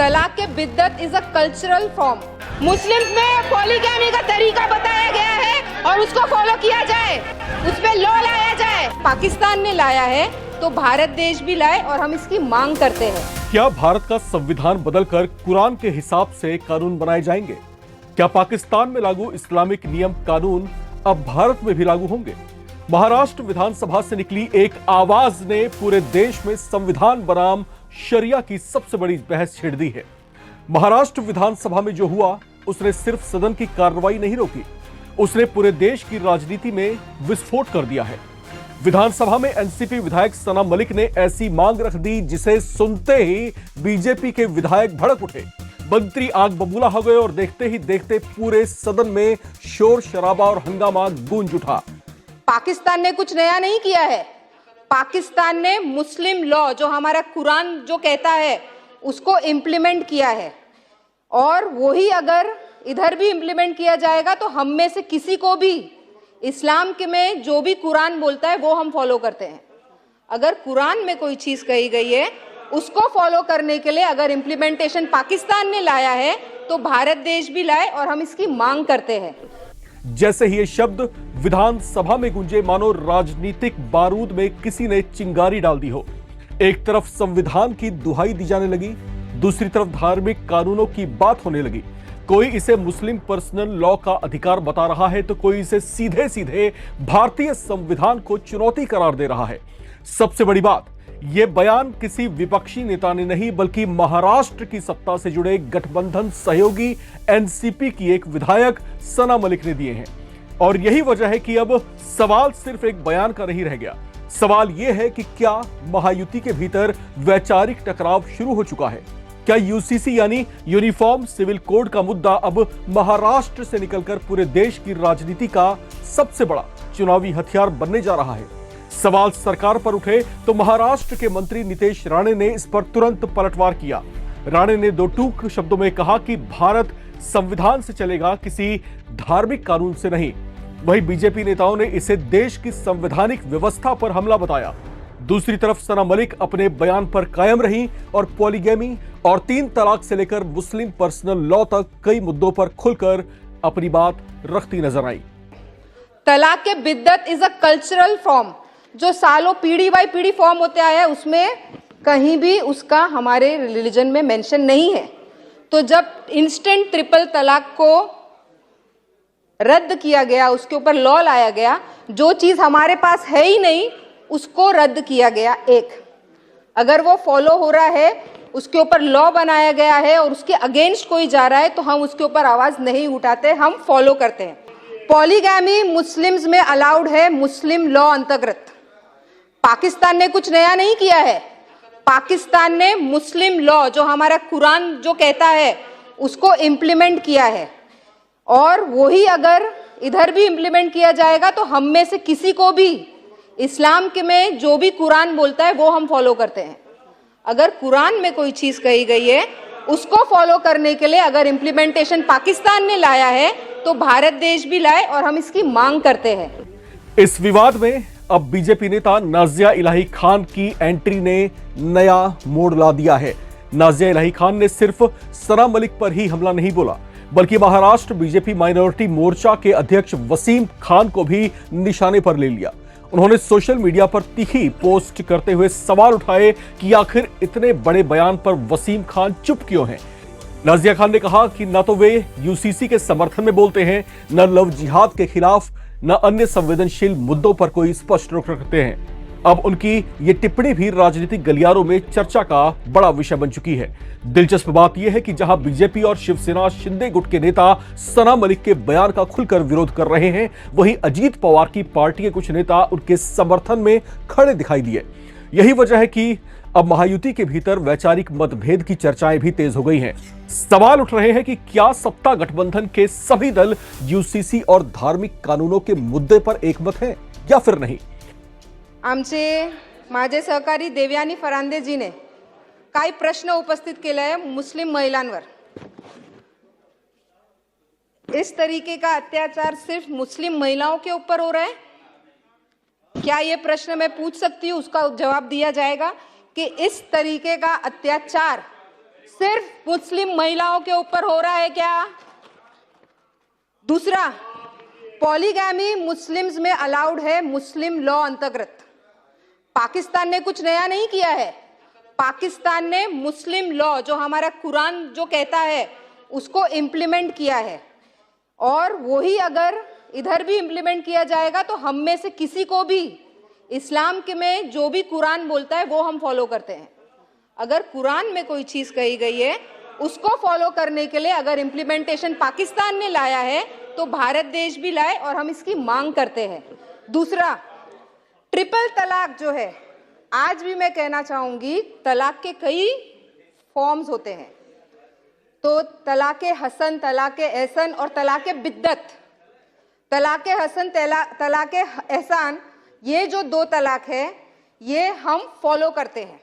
तलाक के बिद्दत is a cultural form. Muslims में पॉलीगैमी का तरीका बताया गया है और उसको फॉलो किया जाए, उस पे लॉ लाया जाए। पाकिस्तान ने लाया है तो भारत देश भी लाए और हम इसकी मांग करते हैं। क्या भारत का संविधान बदलकर कुरान के हिसाब से कानून बनाए जाएंगे? क्या पाकिस्तान में लागू इस्लामिक नियम कानून अब भारत में भी लागू होंगे? महाराष्ट्र विधानसभा से निकली एक आवाज ने पूरे देश में संविधान बनाम शरिया की सबसे बड़ी बहस छेड़ दी है। महाराष्ट्र विधानसभा में जो हुआ उसने सिर्फ सदन की कार्रवाई नहीं रोकी, उसने पूरे देश की राजनीति में विस्फोट कर दिया है। विधानसभा में एनसीपी विधायक सना मलिक ने ऐसी मांग रख दी जिसे सुनते ही बीजेपी के विधायक भड़क उठे। मंत्री आग बबूला हो गए और देखते ही देखते पूरे सदन में शोर शराबा और हंगामा गूंज उठा। पाकिस्तान ने कुछ नया नहीं किया है। पाकिस्तान ने मुस्लिम लॉ, जो हमारा कुरान जो कहता है, उसको इम्प्लीमेंट किया है और वही अगर इधर भी इम्प्लीमेंट किया जाएगा तो हम में से किसी को भी इस्लाम के में जो भी कुरान बोलता है वो हम फॉलो करते हैं। अगर कुरान में कोई चीज कही गई है उसको फॉलो करने के लिए अगर इम्प्लीमेंटेशन पाकिस्तान ने लाया है तो भारत देश भी लाए और हम इसकी मांग करते हैं। जैसे ही ये शब्द विधानसभा में गूंजे मानो राजनीतिक बारूद में किसी ने चिंगारी डाल दी हो। एक तरफ संविधान की दुहाई दी जाने लगी, दूसरी तरफ धार्मिक कानूनों की बात होने लगी। कोई इसे मुस्लिम पर्सनल लॉ का अधिकार बता रहा है तो कोई इसे सीधे सीधे भारतीय संविधान को चुनौती करार दे रहा है। सबसे बड़ी बात, यह बयान किसी विपक्षी नेता ने नहीं बल्कि महाराष्ट्र की सत्ता से जुड़े गठबंधन सहयोगी एनसीपी की एक विधायक सना मलिक ने दिए हैं। और यही वजह है कि अब सवाल सिर्फ एक बयान का नहीं रह गया। सवाल यह है कि क्या महायुति के भीतर वैचारिक टकराव शुरू हो चुका है? क्या यूसीसी यानी यूनिफॉर्म सिविल कोड का मुद्दा अब महाराष्ट्र से निकलकर पूरे देश की राजनीति का सबसे बड़ा चुनावी हथियार बनने जा रहा है? सवाल सरकार पर उठे तो महाराष्ट्र के मंत्री नितेश राणे ने इस पर तुरंत पलटवार किया। राणे ने दो टूक शब्दों में कहा कि भारत संविधान से चलेगा, किसी धार्मिक कानून से नहीं। वहीं बीजेपी नेताओं ने इसे देश की संवैधानिक व्यवस्था पर हमला बताया। दूसरी तरफ सना मलिक अपने बयान पर कायम रही और पॉलीगैमी और 3 तलाक से लेकर मुस्लिम पर्सनल लॉ तक कई मुद्दों पर खुलकर अपनी बात रखती नजर आई। तलाक के बिद्दत इज अ कल्चरल फॉर्म, जो सालों पीढ़ी बाई पीढ़ी फॉर्म होते आया है, उसमें कहीं भी उसका हमारे रिलीजन में मेंशन नहीं है। तो जब इंस्टेंट ट्रिपल तलाक को रद्द किया गया, उसके ऊपर लॉ लाया गया, जो चीज हमारे पास है ही नहीं उसको रद्द किया गया। एक अगर वो फॉलो हो रहा है, उसके ऊपर लॉ बनाया गया है और उसके अगेंस्ट कोई जा रहा है तो हम उसके ऊपर आवाज नहीं उठाते, हम फॉलो करते हैं। पॉलीगैमी मुस्लिम्स में अलाउड है मुस्लिम लॉ अंतर्गत। पाकिस्तान ने कुछ नया नहीं किया है। पाकिस्तान ने मुस्लिम लॉ, जो हमारा कुरान जो कहता है, उसको इम्प्लीमेंट किया है और वही अगर इधर भी इम्प्लीमेंट किया जाएगा तो हम में से किसी को भी इस्लाम के में जो भी कुरान बोलता है वो हम फॉलो करते हैं। अगर कुरान में कोई चीज कही गई है उसको फॉलो करने के लिए अगर इम्प्लीमेंटेशन पाकिस्तान ने लाया है तो भारत देश भी लाए और हम इसकी मांग करते हैं। इस विवाद में अब बीजेपी नेता नाजिया इलाही खान की एंट्री ने नया मोड़ ला दिया है। नाजिया इलाही खान ने सिर्फ सना मलिक पर ही हमला नहीं बोला बल्कि महाराष्ट्र बीजेपी माइनॉरिटी मोर्चा के अध्यक्ष वसीम खान को भी निशाने पर ले लिया। उन्होंने सोशल मीडिया पर तीखी पोस्ट करते हुए सवाल उठाए कि आखिर इतने बड़े बयान पर वसीम खान चुप क्यों हैं। नाजिया खान ने कहा कि न तो वे यूसीसी के समर्थन में बोलते हैं, न लव जिहाद के खिलाफ, न अन्य संवेदनशील मुद्दों पर कोई स्पष्ट रुख रखते हैं। अब उनकी ये टिप्पणी भी राजनीतिक गलियारों में चर्चा का बड़ा विषय बन चुकी है। दिलचस्प बात यह है कि जहां बीजेपी और शिवसेना शिंदे गुट के नेता सना मलिक के बयान का खुलकर विरोध कर रहे हैं, वहीं अजीत पवार की पार्टी के कुछ नेता उनके समर्थन में खड़े दिखाई दिए। यही वजह है कि अब महायुति के भीतर वैचारिक मतभेद की चर्चाएं भी तेज हो गई हैं। सवाल उठ रहे हैं कि क्या सत्ता गठबंधन के सभी दल यूसीसी और धार्मिक कानूनों के मुद्दे पर एकमत हैं या फिर नहीं। माझे सहकारी देवयानी फरांदेजीने काही प्रश्न उपस्थित केले आहे मुस्लिम महिलांवर। इस तरीके का अत्याचार सिर्फ मुस्लिम महिलाओं के ऊपर हो रहा है? क्या ये प्रश्न मैं पूछ सकती हूँ, उसका जवाब दिया जाएगा कि इस तरीके का अत्याचार सिर्फ मुस्लिम महिलाओं के ऊपर हो रहा है क्या? दूसरा, पॉलीगैमी मुस्लिम्स में अलाउड है मुस्लिम लॉ अंतर्गत। पाकिस्तान ने कुछ नया नहीं किया है। पाकिस्तान ने मुस्लिम लॉ जो हमारा कुरान जो कहता है उसको इम्प्लीमेंट किया है, और वही अगर इधर भी इम्प्लीमेंट किया जाएगा तो हम में से किसी को भी इस्लाम के में जो भी कुरान बोलता है वो हम फॉलो करते हैं। अगर कुरान में कोई चीज कही गई है उसको फॉलो करने के लिए अगर इम्प्लीमेंटेशन पाकिस्तान ने लाया है तो भारत देश भी लाए, और हम इसकी मांग करते हैं। दूसरा, ट्रिपल तलाक जो है, आज भी मैं कहना चाहूंगी तलाक के कई फॉर्म्स होते हैं। तो तलाक हसन, तलाक एहसन और तलाक बिद्दत। तलाक हसन, तलाक एहसान, ये जो दो तलाक है ये हम फॉलो करते हैं।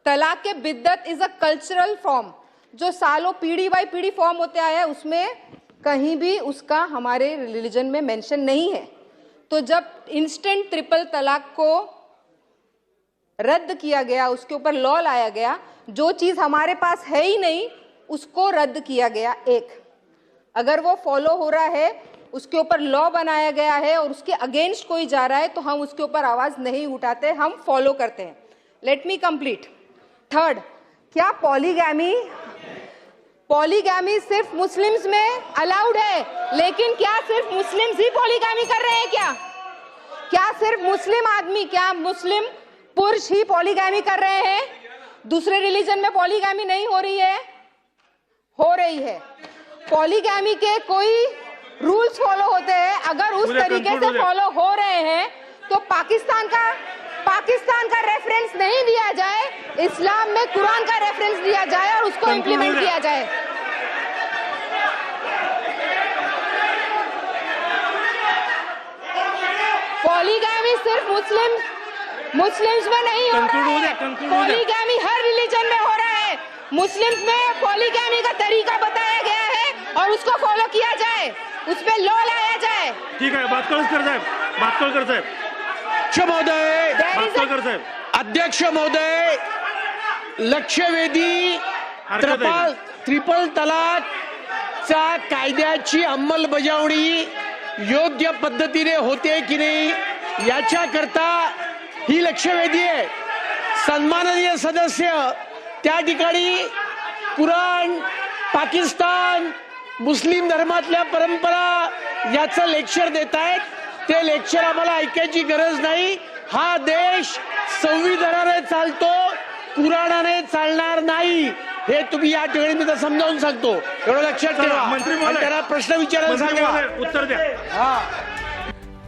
तलाक बिद्दत इज अ कल्चरल फॉर्म जो सालों पीढ़ी बाई पीढ़ी फॉर्म होते आया है, उसमें कहीं भी उसका हमारे रिलीजन में मेंशन नहीं है। तो जब इंस्टेंट ट्रिपल तलाक को रद्द किया गया, उसके ऊपर लॉ लाया गया, जो चीज हमारे पास है ही नहीं उसको रद्द किया गया। एक, अगर वो फॉलो हो रहा है, उसके ऊपर लॉ बनाया गया है और उसके अगेंस्ट कोई जा रहा है तो हम उसके ऊपर आवाज नहीं उठाते, हम फॉलो करते हैं। Let me complete. थर्ड, क्या पॉलीगैमी सिर्फ मुस्लिम्स में अलाउड है? लेकिन क्या सिर्फ मुस्लिम्स ही पॉलीगैमी कर रहे हैं क्या सिर्फ मुस्लिम आदमी, क्या मुस्लिम पुरुष ही पॉलीगैमी कर रहे हैं? दूसरे रिलीजन में पॉलीगैमी नहीं हो रही है? हो रही है। पॉलीगैमी के कोई रूल्स फॉलो होते हैं। अगर उस तरीके से फॉलो हो रहे हैं तो पाकिस्तान का रेफरेंस नहीं दिया जाए, इस्लाम में कुरान का रेफरेंस दिया जाए और उसको इंप्लीमेंट किया जाए। पॉलीगैमी सिर्फ मुस्लिम्स में नहीं हो रहा है, पॉलीगैमी हर रिलीजन में हो रहा है। मुस्लिम्स में पॉलीगैमी का तरीका बताया गया है और उसको फॉलो किया जाए, उस पे लॉ लाया जाए। ठीक है, बात कर साहेब। अध्यक्ष महोदय, लक्षवेधी ट्रिपल तलाकच्या कायद्याची अंमलबजावणी योग्य पद्धतीने होते की नाही याच्याकरता ही लक्षवेधी आहे। सन्माननीय सदस्य त्या ठिकाणी कुराण, पाकिस्तान, मुस्लिम धर्मातल्या परंपरा याचं लेक्चर देत आहेत। ते लेक्चर आम्हाला ऐकायची गरज नाही। हा देश संविधानाने चालतो, कुराणाने चालणार नाही, हे तुम्ही या ठिकाणी मी तर समजावून सांगतो, एवढं लक्षात ठेवा। मंत्री महोदय, त्याला प्रश्न विचारायला सांगा, उत्तर द्या।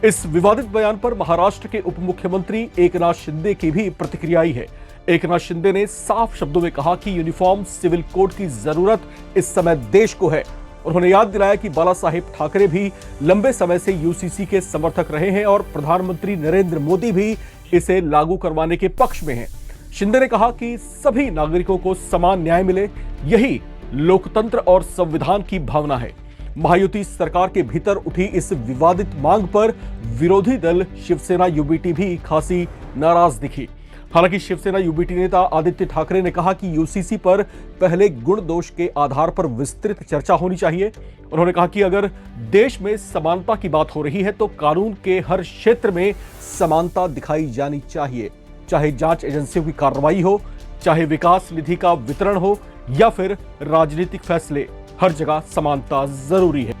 इस विवादित बयान पर महाराष्ट्र के उप मुख्यमंत्री एकनाथ शिंदे की भी प्रतिक्रिया आई है। एकनाथ शिंदे ने साफ शब्दों में कहा कि यूनिफॉर्म सिविल कोड की जरूरत इस समय देश को है। उन्होंने याद दिलाया कि बाला साहेब ठाकरे भी लंबे समय से यूसीसी के समर्थक रहे हैं और प्रधानमंत्री नरेंद्र मोदी भी इसे लागू करवाने के पक्ष में हैं। शिंदे ने कहा कि सभी नागरिकों को समान न्याय मिले, यही लोकतंत्र और संविधान की भावना है। महायुति सरकार के भीतर उठी इस विवादित मांग पर विरोधी दल शिवसेना यूबीटी भी खासी नाराज दिखी। हालांकि शिवसेना यूबीटी नेता आदित्य ठाकरे ने कहा कि यूसीसी पर पहले गुण दोष के आधार पर विस्तृत चर्चा होनी चाहिए। उन्होंने कहा कि अगर देश में समानता की बात हो रही है तो कानून के हर क्षेत्र में समानता दिखाई जानी चाहिए, चाहे जांच एजेंसियों की कार्रवाई हो, चाहे विकास निधि का वितरण हो या फिर राजनीतिक फैसले, हर जगह समानता जरूरी है।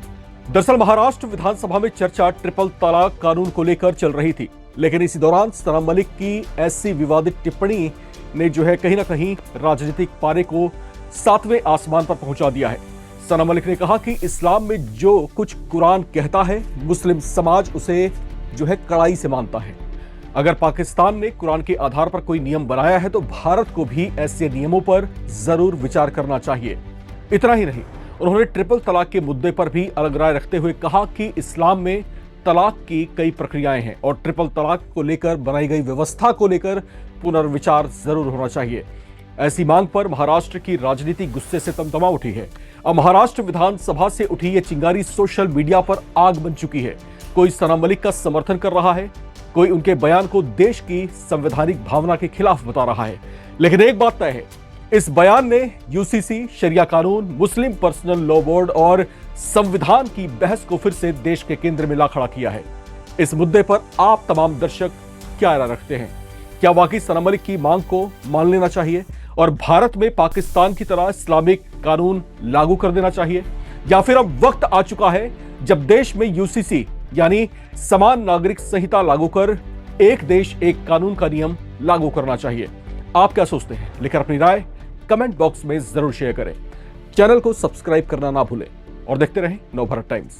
दरअसल महाराष्ट्र विधानसभा में चर्चा ट्रिपल तलाक कानून को लेकर चल रही थी, लेकिन इसी दौरान सना मलिक की ऐसी विवादित टिप्पणी ने जो है कहीं ना कहीं राजनीतिक पारे को 7वें आसमान पर पहुंचा दिया है। सना मलिक ने कहा कि इस्लाम में जो कुछ कुरान कहता है मुस्लिम समाज उसे जो है कड़ाई से मानता है। अगर पाकिस्तान ने कुरान के आधार पर कोई नियम बनाया है तो भारत को भी ऐसे नियमों पर जरूर विचार करना चाहिए। इतना ही नहीं, उन्होंने ट्रिपल तलाक के मुद्दे पर भी अलग राय रखते हुए कहा कि इस्लाम में तलाक की कई प्रक्रियाएं हैं और ट्रिपल तलाक को लेकर बनाई गई व्यवस्था को लेकर पुनर्विचार जरूर होना चाहिए। ऐसी मांग पर महाराष्ट्र की राजनीति गुस्से से तमतमा उठी है। अब महाराष्ट्र विधानसभा से उठी ये चिंगारी सोशल मीडिया पर आग बन चुकी है। कोई सना मलिक का समर्थन कर रहा है, कोई उनके बयान को देश की संवैधानिक भावना के खिलाफ बता रहा है। लेकिन एक बात तय है, इस बयान ने यूसीसी, शरिया कानून, मुस्लिम पर्सनल लॉ बोर्ड और संविधान की बहस को फिर से देश के केंद्र में ला खड़ा किया है। इस मुद्दे पर आप तमाम दर्शक क्या राय रखते हैं? क्या वाकई सना मलिक की मांग को मान लेना चाहिए और भारत में पाकिस्तान की तरह इस्लामिक कानून लागू कर देना चाहिए, या फिर अब वक्त आ चुका है जब देश में यूसीसी यानी समान नागरिक संहिता लागू कर एक देश एक कानून का नियम लागू करना चाहिए? आप क्या सोचते हैं? लेकर अपनी राय कमेंट बॉक्स में जरूर शेयर करें। चैनल को सब्सक्राइब करना ना भूलें और देखते रहें नवभारत टाइम्स।